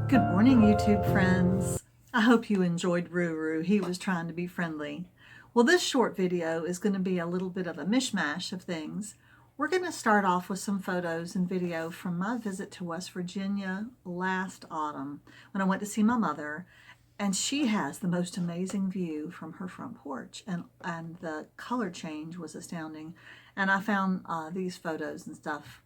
Good morning, YouTube friends. I hope you enjoyed Ruru. He was trying to be friendly. Well, this short video is going to be a little bit of a mishmash of things. We're going to start off with some photos and video from my visit to West Virginia last autumn when I went to see my mother, and she has the most amazing view from her front porch, and the color change was astounding. And I found these photos and stuff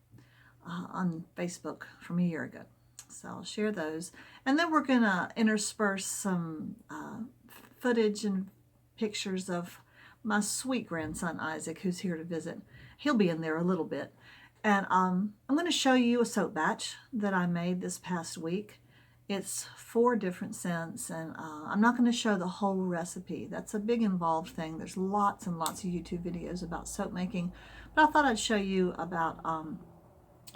on Facebook from a year ago. So I'll share those. And then we're going to intersperse some footage and pictures of my sweet grandson, Isaac, who's here to visit. He'll be in there a little bit. And I'm going to show you a soap batch that I made this past week. It's 4 different scents, and I'm not going to show the whole recipe. That's a big involved thing. There's lots and lots of YouTube videos about soap making, but I thought I'd show you about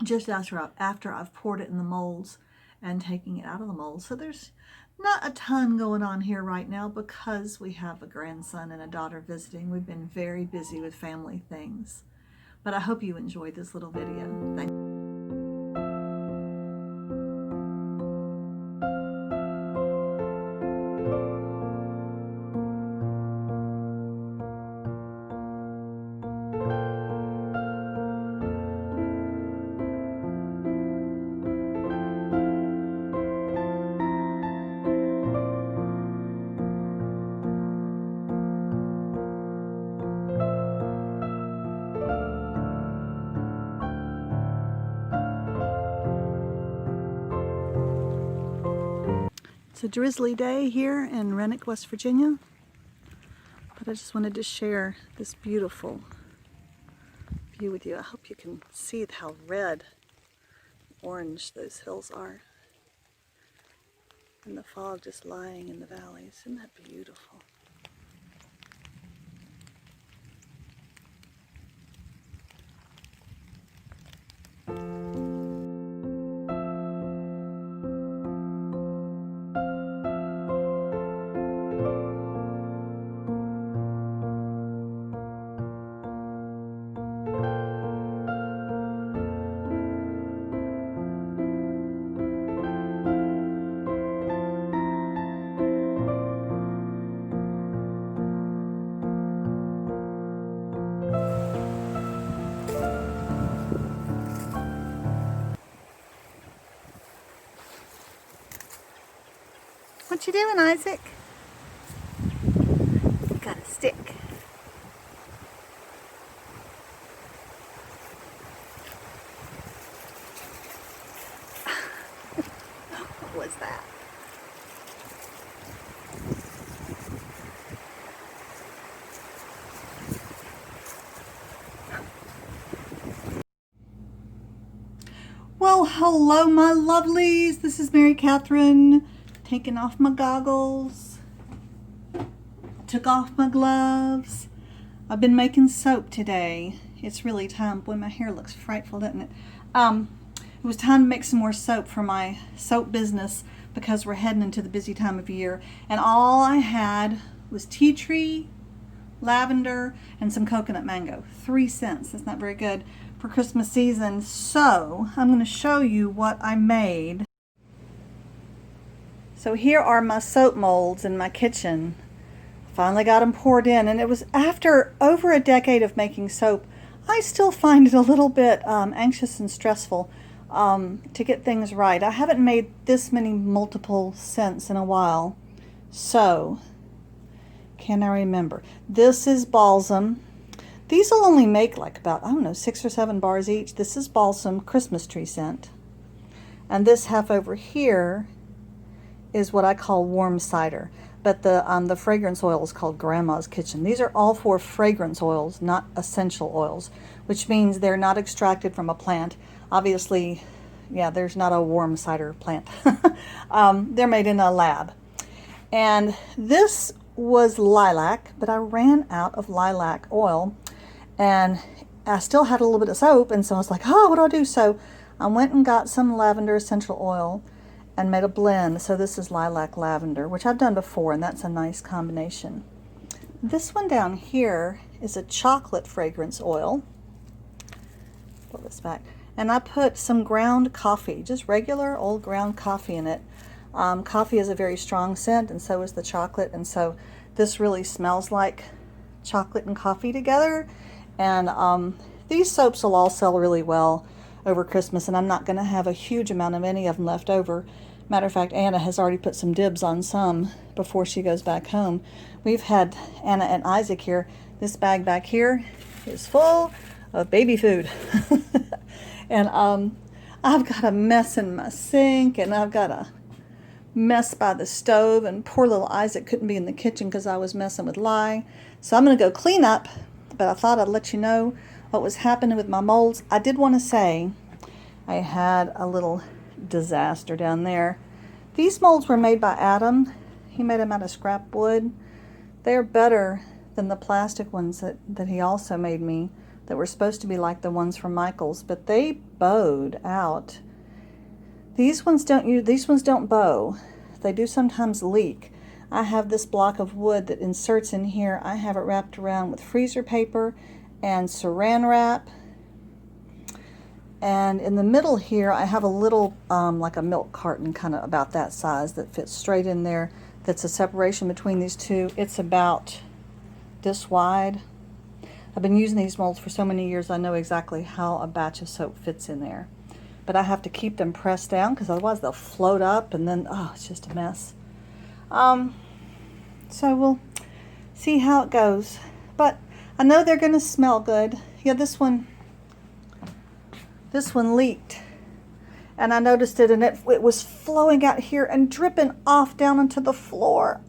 just after I've poured it in the molds and taking it out of the molds. So there's not a ton going on here right now because we have a grandson and a daughter visiting. We've been very busy with family things. But I hope you enjoyed this little video. Thank you. It's a drizzly day here in Renwick, West Virginia, but I just wanted to share this beautiful view with you. I hope you can see how red, orange those hills are, and the fog just lying in the valleys. Isn't that beautiful? What you doing, Isaac? You got a stick. What was that? Well, hello, my lovelies. This is Mary Catherine. Taking off my goggles, took off my gloves. I've been making soap today. It's really time. Boy, my hair looks frightful, doesn't it? It was time to make some more soap for my soap business because we're heading into the busy time of year. And all I had was tea tree, lavender, and some coconut mango. 3 cents. That's not very good for Christmas season. So I'm going to show you what I made. So here are my soap molds in my kitchen. Finally got them poured in, and it was after over a decade of making soap. I still find it a little bit anxious and stressful to get things right. I haven't made this many multiple scents in a while. So, can I remember? This is Balsam. These will only make like about, I don't know, 6 or 7 bars each. This is Balsam Christmas tree scent. And this half over here is what I call warm cider, but the fragrance oil is called Grandma's Kitchen. These are all 4 fragrance oils, not essential oils, which means they're not extracted from a plant. Obviously, yeah, there's not a warm cider plant. They're made in a lab. And this was lilac, but I ran out of lilac oil, and I still had a little bit of soap, and so I was like, oh, what do I do? So I went and got some lavender essential oil and made a blend. So this is Lilac Lavender, which I've done before, and that's a nice combination. This one down here is a chocolate fragrance oil. Pull this back. And I put some ground coffee, just regular old ground coffee in it. Coffee is a very strong scent, and so is the chocolate, and so this really smells like chocolate and coffee together. And these soaps will all sell really well over Christmas, and I'm not going to have a huge amount of any of them left over. Matter of fact, Anna has already put some dibs on some before she goes back home. We've had Anna and Isaac here. This bag back here is full of baby food. And I've got a mess in my sink, and I've got a mess by the stove, and poor little Isaac couldn't be in the kitchen because I was messing with Lai. So I'm going to go clean up, but I thought I'd let you know what was happening with my molds. I did want to say I had a little disaster down there. These molds were made by Adam. He made them out of scrap wood. They're better than the plastic ones that he also made me, that were supposed to be like the ones from Michael's, but they bowed out. These ones don't bow. They do sometimes leak. I have this block of wood that inserts in here. I have it wrapped around with freezer paper and saran wrap. And in the middle here, I have a little, like a milk carton, kind of about that size, that fits straight in there. That's a separation between these two. It's about this wide. I've been using these molds for so many years, I know exactly how a batch of soap fits in there. But I have to keep them pressed down because otherwise they'll float up, and then, oh, it's just a mess. So we'll see how it goes. But I know they're going to smell good. Yeah, this one leaked. And I noticed it, and it was flowing out here and dripping off down into the floor.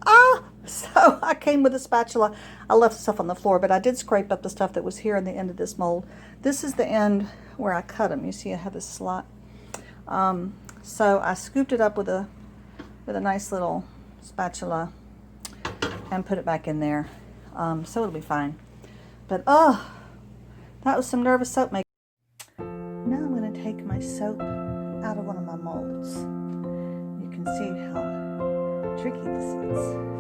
So I came with a spatula. I left the stuff on the floor, but I did scrape up the stuff that was here on the end of this mold. This is the end where I cut them. You see I have this slot. So I scooped it up with a nice little spatula and put it back in there. So it'll be fine. But that was some nervous soap making. Now I'm going to take my soap out of one of my molds. You can see how tricky this is.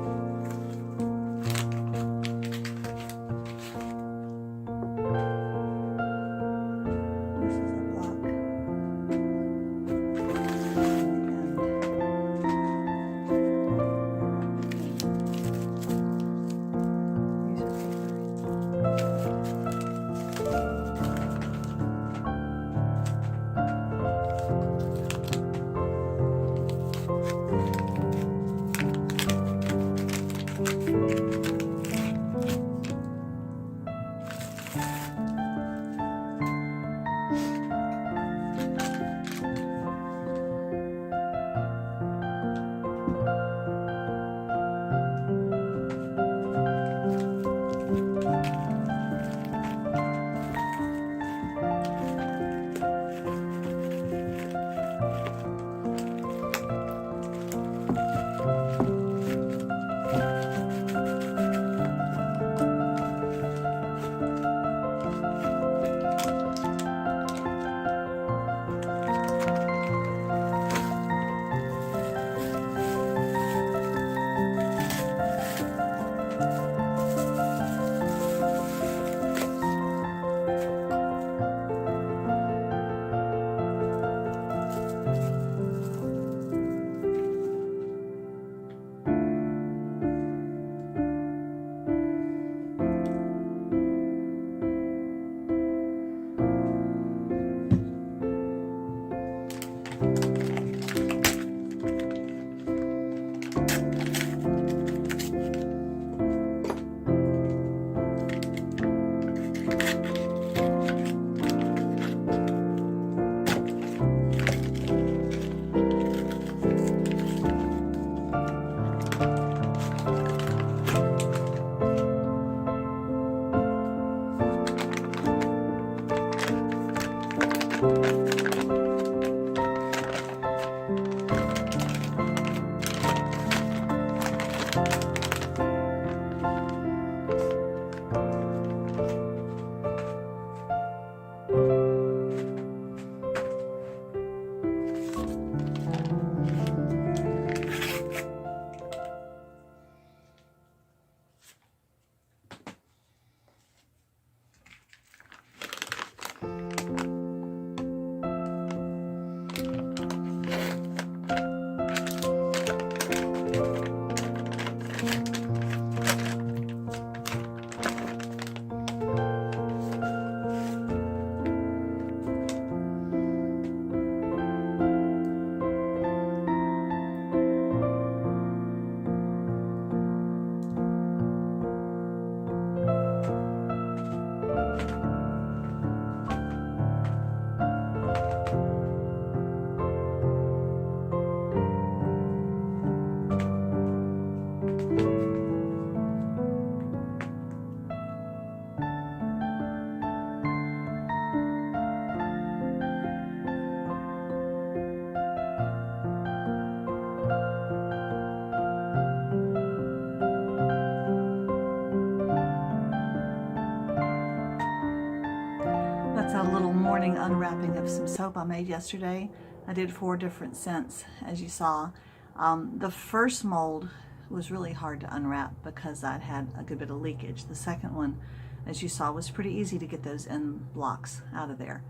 morning unwrapping of some soap I made yesterday. I did 4 different scents, as you saw. The first mold was really hard to unwrap because I'd had a good bit of leakage. The second one, as you saw, was pretty easy to get those end blocks out of there.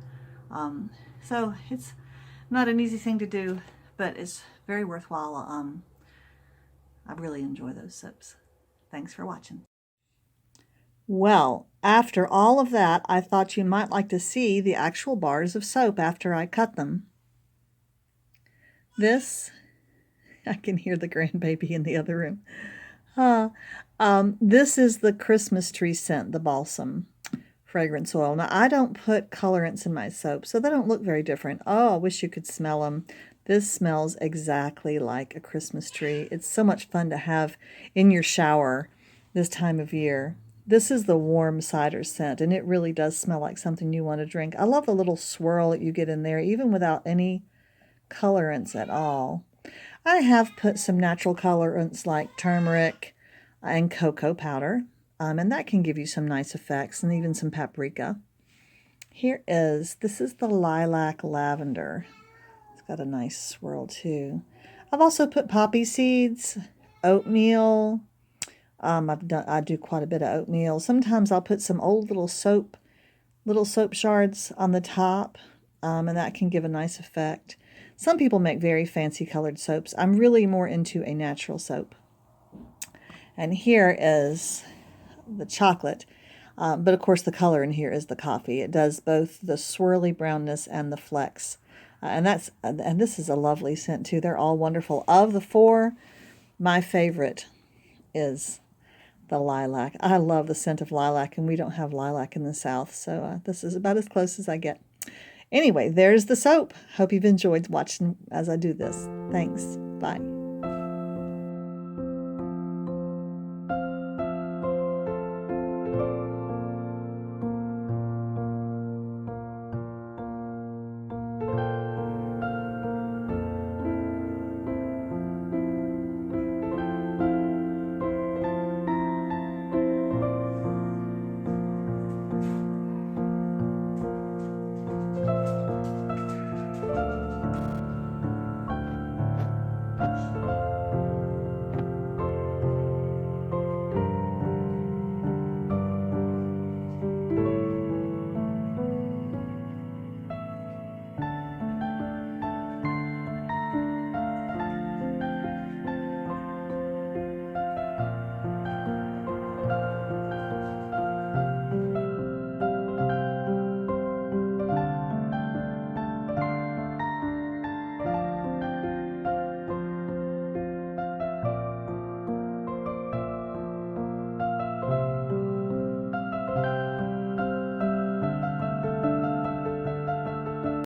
So it's not an easy thing to do, but it's very worthwhile. I really enjoy those soaps. Thanks for watching. Well, after all of that, I thought you might like to see the actual bars of soap after I cut them. This, I can hear the grandbaby in the other room. This is the Christmas tree scent, the Balsam fragrance oil. Now, I don't put colorants in my soap, so they don't look very different. Oh, I wish you could smell them. This smells exactly like a Christmas tree. It's so much fun to have in your shower this time of year. This is the warm cider scent, and it really does smell like something you want to drink. I love the little swirl that you get in there, even without any colorants at all. I have put some natural colorants like turmeric and cocoa powder, and that can give you some nice effects, and even some paprika. This is the Lilac Lavender. It's got a nice swirl too. I've also put poppy seeds, oatmeal. I do quite a bit of oatmeal. Sometimes I'll put some old little soap shards on the top, and that can give a nice effect. Some people make very fancy colored soaps. I'm really more into a natural soap. And here is the chocolate, but of course the color in here is the coffee. It does both the swirly brownness and the flecks, and this is a lovely scent too. They're all wonderful. Of the 4, my favorite is the lilac. I love the scent of lilac, and we don't have lilac in the South, so this is about as close as I get. Anyway, there's the soap. Hope you've enjoyed watching as I do this. Thanks. Bye.